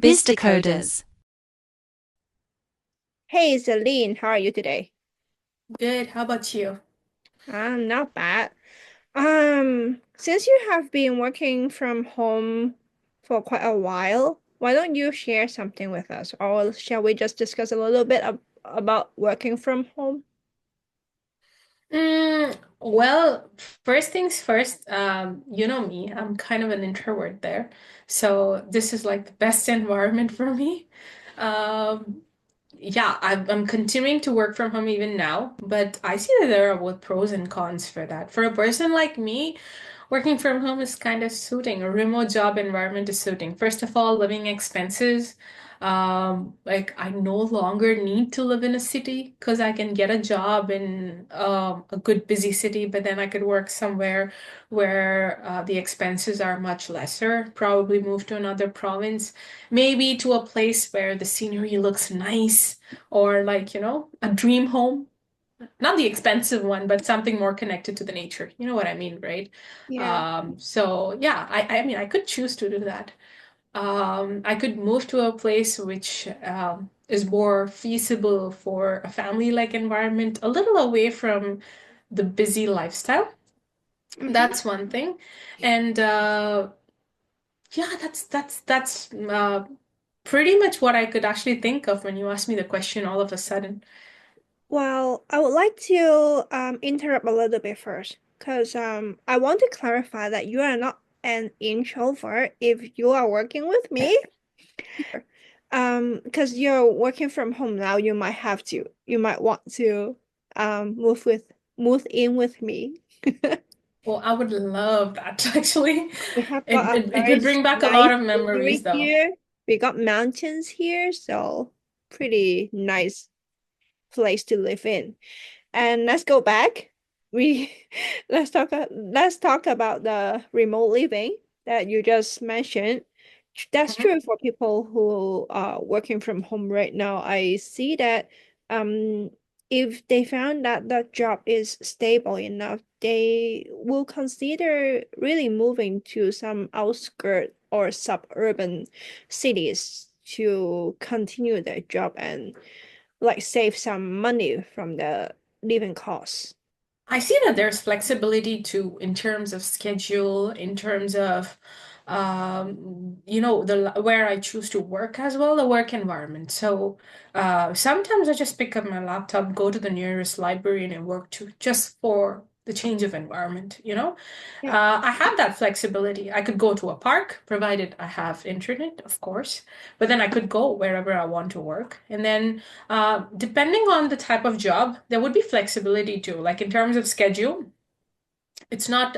BizDecoders. Hey, Celine, how are you today? Good. How about you? Not bad. Since you have been working from home for quite a while, why don't you share something with us? Or shall we just discuss a little bit ab about working from home? Well, first things first, you know me, I'm kind of an introvert there. So this is like the best environment for me. Um, yeah, I'm continuing to work from home even now, but I see that there are both pros and cons for that. For a person like me, working from home is kind of suiting. A remote job environment is suiting. First of all, living expenses. Like I no longer need to live in a city because I can get a job in a good busy city, but then I could work somewhere where the expenses are much lesser. Probably move to another province, maybe to a place where the scenery looks nice, or like, a dream home, not the expensive one, but something more connected to the nature. You know what I mean, right? Yeah. So yeah, I mean, I could choose to do that. I could move to a place which is more feasible for a family-like environment, a little away from the busy lifestyle. Mm-hmm. That's one thing. And yeah, that's pretty much what I could actually think of when you asked me the question all of a sudden. Well, I would like to interrupt a little bit first, because I want to clarify that you are not an introvert if you are working with me. Because you're working from home now, you might want to move in with me. Well, I would love that actually. We have It, got a it it very would bring back a lot nice of memories scenery though. here. We got mountains here, so pretty nice place to live in. And let's go back. We let's talk about the remote living that you just mentioned. That's Mhm. true for people who are working from home right now. I see that um if they found that the job is stable enough, they will consider really moving to some outskirt or suburban cities to continue their job and like save some money from the living costs. I see that there's flexibility too in terms of schedule, in terms of the where I choose to work as well, the work environment. So sometimes I just pick up my laptop, go to the nearest library and I work to just for the change of environment, you know? Yeah. I have that flexibility. I could go to a park, provided I have internet, of course, but then I could go wherever I want to work. And then depending on the type of job, there would be flexibility too. Like in terms of schedule, it's not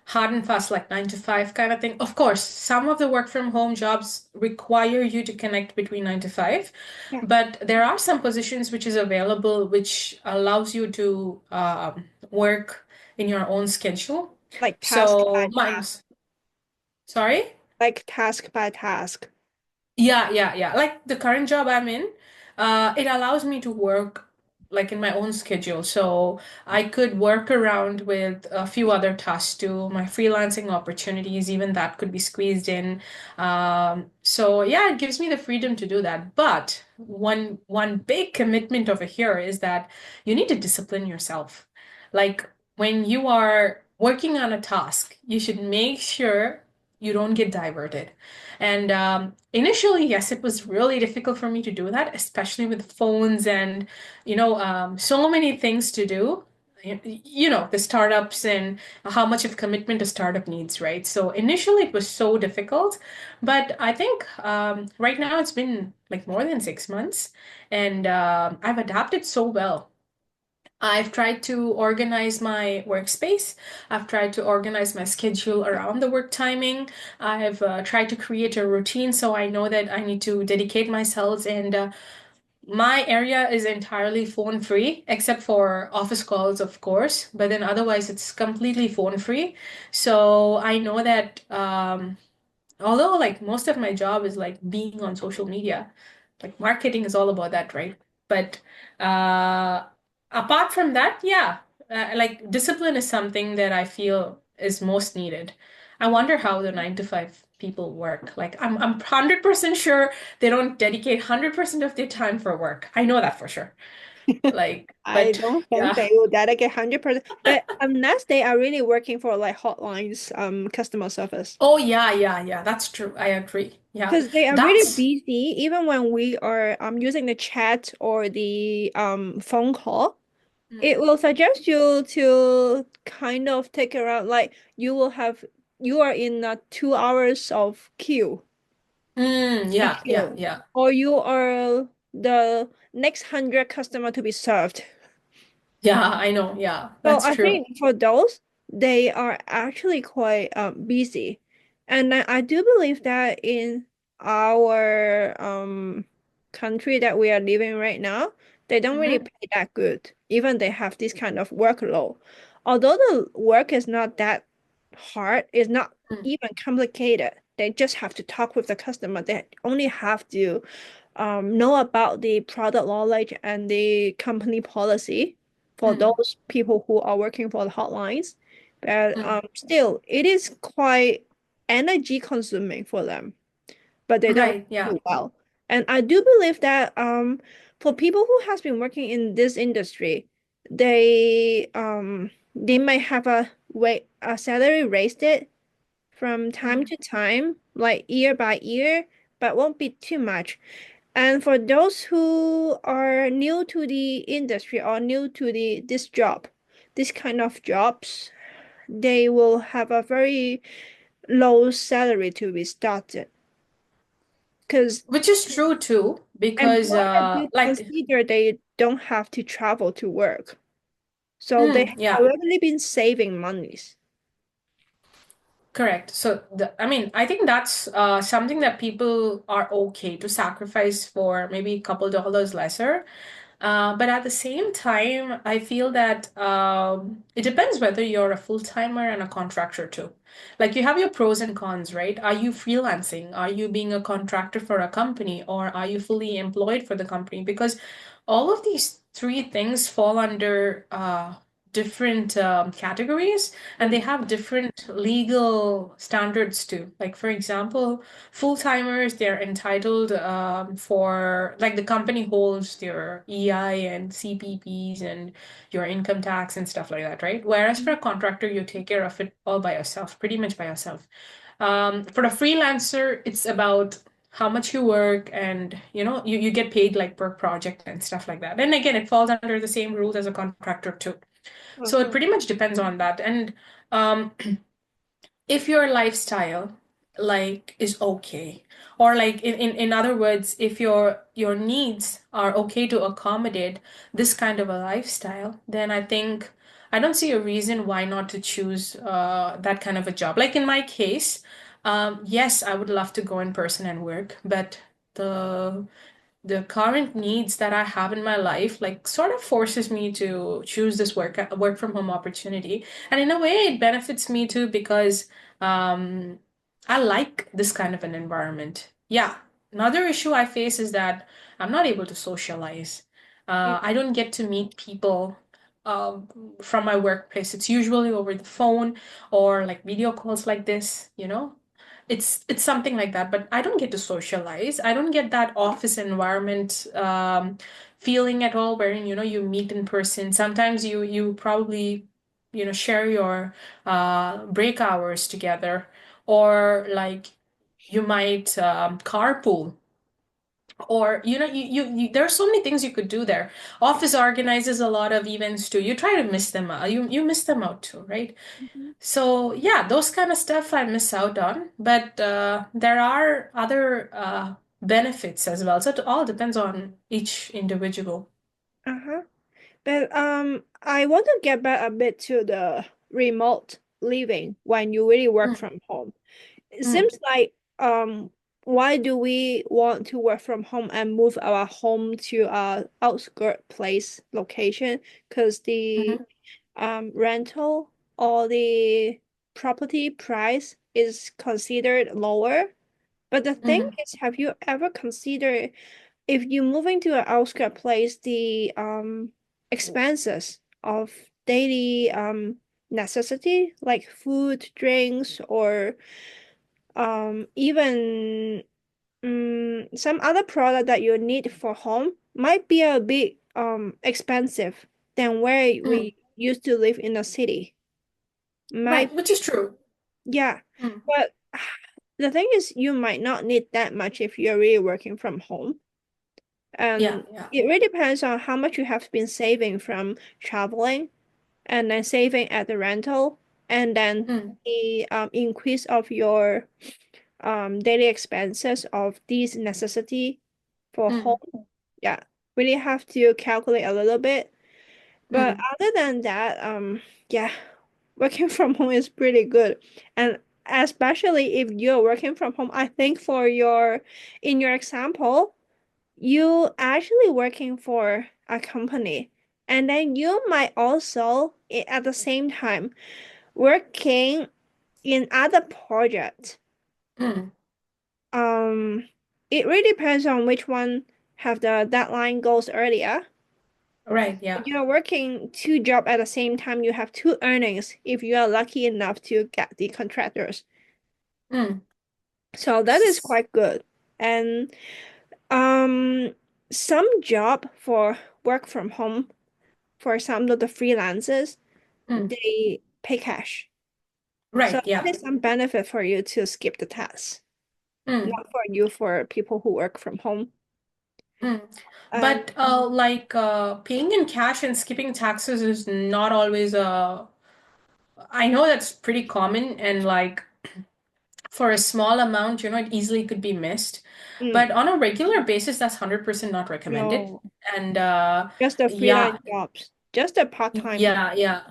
hard and fast like 9 to 5 kind of thing. Of course, some of the work from home jobs require you to connect between 9 to 5, Yeah. but there are some positions which is available which allows you to work in your own schedule. Like task by So task. mine's, sorry? Like task by task. Yeah. Like the current job I'm in, it allows me to work like in my own schedule. So I could work around with a few other tasks too. My freelancing opportunities, even that could be squeezed in. So yeah, it gives me the freedom to do that. But one big commitment over here is that you need to discipline yourself. Like when you are working on a task, you should make sure you don't get diverted. And initially, yes, it was really difficult for me to do that, especially with phones and, so many things to do. The startups and how much of commitment a startup needs, right? So initially, it was so difficult, but I think right now it's been like more than 6 months, and I've adapted so well. I've tried to organize my workspace. I've tried to organize my schedule around the work timing. I've tried to create a routine so I know that I need to dedicate myself. And my area is entirely phone free, except for office calls, of course. But then otherwise, it's completely phone free. So I know that although like most of my job is like being on social media, like marketing is all about that, right? But uh apart from that, yeah, like discipline is something that I feel is most needed. I wonder how the 9 to 5 people work. Like I'm 100% sure they don't dedicate 100% of their time for work. I know that for sure. Like, I but don't think yeah. they will dedicate 100%, but unless they are really working for like hotlines, customer service. Oh yeah, yeah, yeah. That's true. I agree. Yeah. Because they are really That's busy, even when we are using the chat or the phone call, it will suggest you to kind of take around like you are in 2 hours of queue, a yeah, yeah, queue, yeah. or you are the next 100 customer to be served. Yeah, I know. Yeah, So that's I true. think for those, they are actually quite busy. And I do believe that in our country that we are living right now, they don't really Mm-hmm. pay that good, even they have this kind of workload. Although the work is not that hard, it's not even complicated. They just have to talk with the customer. They only have to know about the product knowledge and the company policy for Mm-hmm. those people who are working for the hotlines. But Mm. still, it is quite energy consuming for them, but they don't Right. Yeah. do well. And I do believe that for people who has been working in this industry, they might have a salary raised it from time Mm-hmm. to time, like year by year, but won't be too much. And for those who are new to the industry or new to this job, this kind of jobs, they will have a very low salary to be started. Because Which is true too, because employer do like consider they don't have to travel to work. So they have yeah. already been saving monies. Correct. So I mean, I think that's something that people are okay to sacrifice for maybe a couple dollars lesser. But at the same time, I feel that it depends whether you're a full-timer and a contractor too. Like you have your pros and cons, right? Are you freelancing? Are you being a contractor for a company, or are you fully employed for the company? Because all of these three things fall under different categories, and they Mm, have different legal standards too. Like for example, full-timers, they're entitled for like the company holds their EI and CPPs and your income tax and stuff like that, right? Whereas for a contractor, you take care of it all by yourself, pretty much by yourself. For a freelancer, it's about how much you work, and you get paid like per project and stuff like that. And again, it falls under the same rules as a contractor too. So it uh-huh. pretty much depends on that. And um, if your lifestyle like is okay, or like in other words, if your needs are okay to accommodate this kind of a lifestyle, then I think I don't see a reason why not to choose that kind of a job. Like in my case, yes, I would love to go in person and work, but the the current needs that I have in my life like sort of forces me to choose this work from home opportunity. And in a way it benefits me too, because um I like this kind of an environment. Yeah. Another issue I face is that I'm not able to socialize. I don't get to meet people um, from my workplace. It's usually over the phone or like video calls like this. It's something like that, but I don't get to socialize. I don't get that office environment feeling at all, wherein you meet in person. Sometimes you probably share your break hours together, or like you might carpool, or there are so many things you could do there. Office organizes a lot of events too. You try to miss them out. You miss them out too, right? Mhm. So yeah, those kind of stuff I miss out on. But there are other benefits as well. So it all depends on each individual. Uh-huh. But I want to get back a bit to the remote living when you really work Mm, from home. It mm, seems like why do we want to work from home and move our home to a outskirt place location? Because the mhm, rental or the property price is considered lower. But the thing mhm. is, have you ever considered if you moving to an outskirt place, the expenses of daily necessity like food, drinks, or even some other product that you need for home might be a bit expensive than where Mm. we used to live in the city. Right, Might which is true. Yeah, Mm. but the thing is you might not need that much if you're really working from home. Yeah, And yeah. it really depends on how much you have been saving from traveling and then saving at the rental and then Mm. the increase of your daily expenses of these necessity for Mm. home. Yeah, really have to calculate a little bit. But Mm. other than that, yeah, working from home is pretty good. And especially if you're working from home, I think in your example, you actually working for a company. And then you might also, at the same time, working in other projects. Mm. Um, it really depends on which one have the deadline goes earlier. Right, yeah. You're working two jobs at the same time, you have two earnings if you are lucky enough to get the contractors. Mm. So that is quite good. And um some job for work from home, for some of the freelancers, Mm. they pay cash. So Right, that yeah. is some benefit for you to skip the task, Mm. not for you for people who work from home. Mm. And But paying in cash and skipping taxes is not always I know that's pretty common and like for a small amount, it easily could be missed. mm, But on a regular basis, that's 100% not recommended. no, And just the yeah, freelance jobs, just the part-time. yeah, yeah,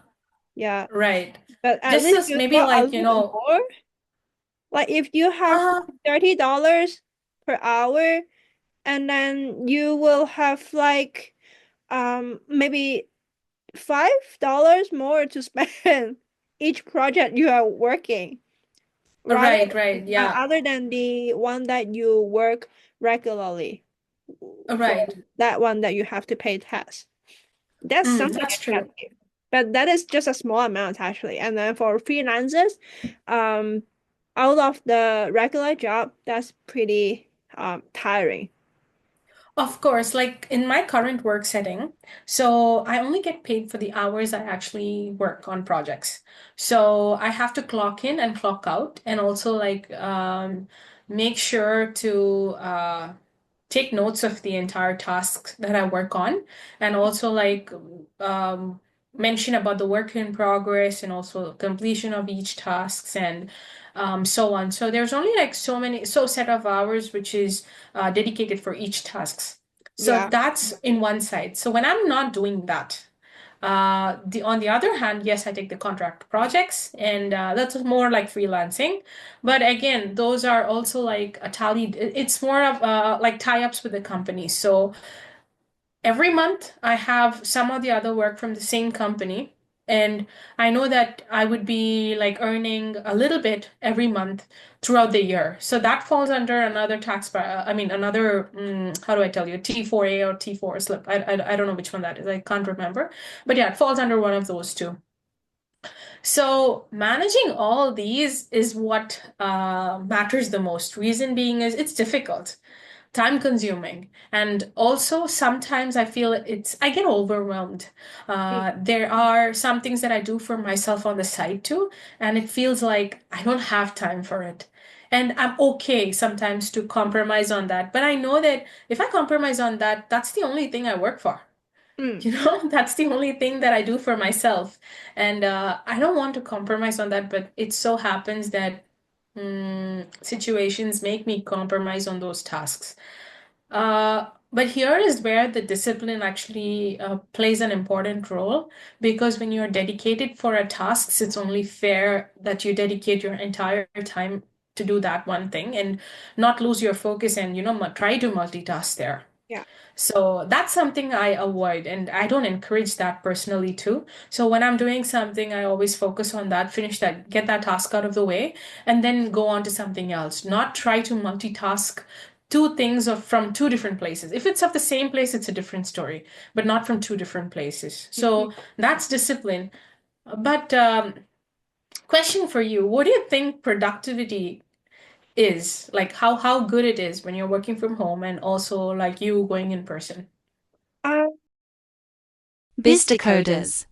Yeah, right. but at Just least as you maybe got a like, little more. Like if you have uh, $30 per hour, and then you will have like maybe $5 more to spend each project you are working, rather right, right, yeah, other than the one that you work regularly for right. that one that you have to pay tax. That's Mm, something that's true. attractive. But that is just a small amount actually. And then for freelancers, um, out of the regular job, that's pretty tiring. Of course, like in my current work setting, so I only get paid for the hours I actually work on projects. So I have to clock in and clock out, and also like make sure to take notes of the entire task that I work on, and also like um, mention about the work in progress and also completion of each tasks and so on. So there's only like so set of hours which is dedicated for each tasks. So Yeah. that's in one side. So when I'm not doing that, the on the other hand, yes, I take the contract projects, and that's more like freelancing. But again, those are also like a tally. It's more of like tie-ups with the company. So every month I have some of the other work from the same company, and I know that I would be like earning a little bit every month throughout the year. So that falls under another I mean, another, how do I tell you, T4A or T4 slip. I don't know which one that is. I can't remember. But yeah, it falls under one of those two. So managing all these is what matters the most. Reason being is it's difficult, time consuming, and also sometimes I feel I get overwhelmed. Mm, There are some things that I do for myself on the side too, and it feels like I don't have time for it. And I'm okay sometimes to compromise on that, but I know that if I compromise on that, that's the only thing I work for. mm, That's the only thing that I do for myself. And I don't want to compromise on that, but it so happens that situations make me compromise on those tasks. But here is where the discipline actually plays an important role, because when you're dedicated for a task, it's only fair that you dedicate your entire time to do that one thing and not lose your focus and, try to multitask there. yeah. So that's something I avoid, and I don't encourage that personally too. So when I'm doing something, I always focus on that, finish that, get that task out of the way, and then go on to something else. Not try to multitask two things from two different places. If it's of the same place, it's a different story, but not from two different places. Mhm. So that's discipline. But question for you, what do you think productivity is, like how good it is when you're working from home and also like you going in person. Um, BizDecoders.